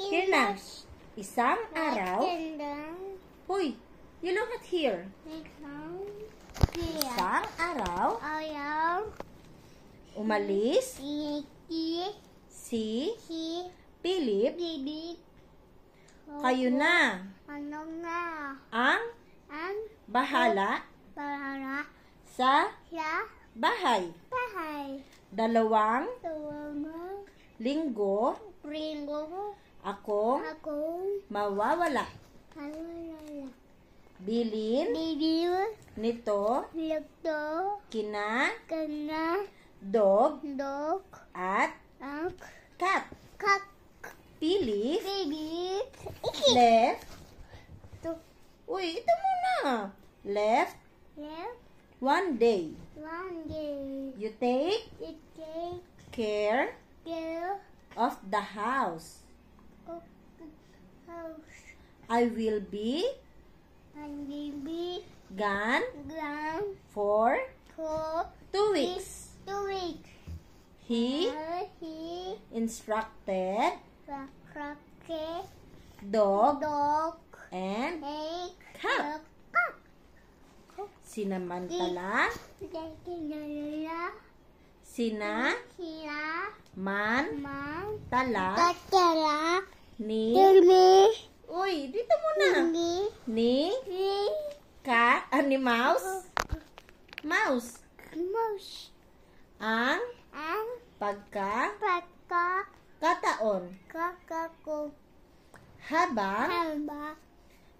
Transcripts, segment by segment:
Here na. Isang araw. Hoy, you look at here. Isang araw. Umalis si Philip. Kayo na ang bahala sa bahay. 2 linggo akong mawawala. Bilin nito kina dog at cat. Philip left. Uy, ito muna. Left 1 day. You take care of the house. I will be gone for 2 weeks. He instructed dog and cat. Sinamantala ni uy, dito muna. Ni cat, ni mouse. Ang pagkakataon. Habang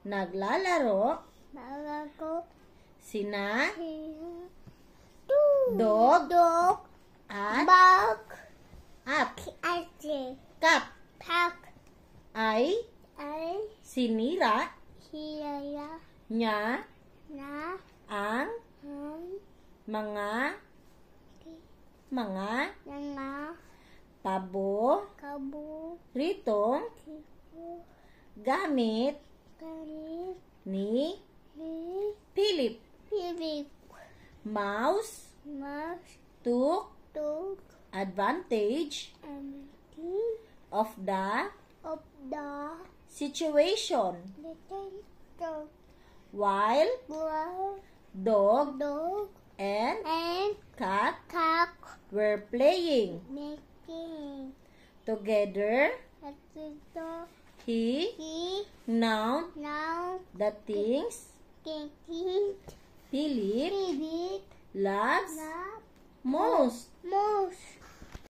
naglalaro sina dog at cat ay sinira niya ang mga paboritong gamit ni Philip. Mouse took advantage of the situation while dog and cat were playing together. He named the things Philip loves most.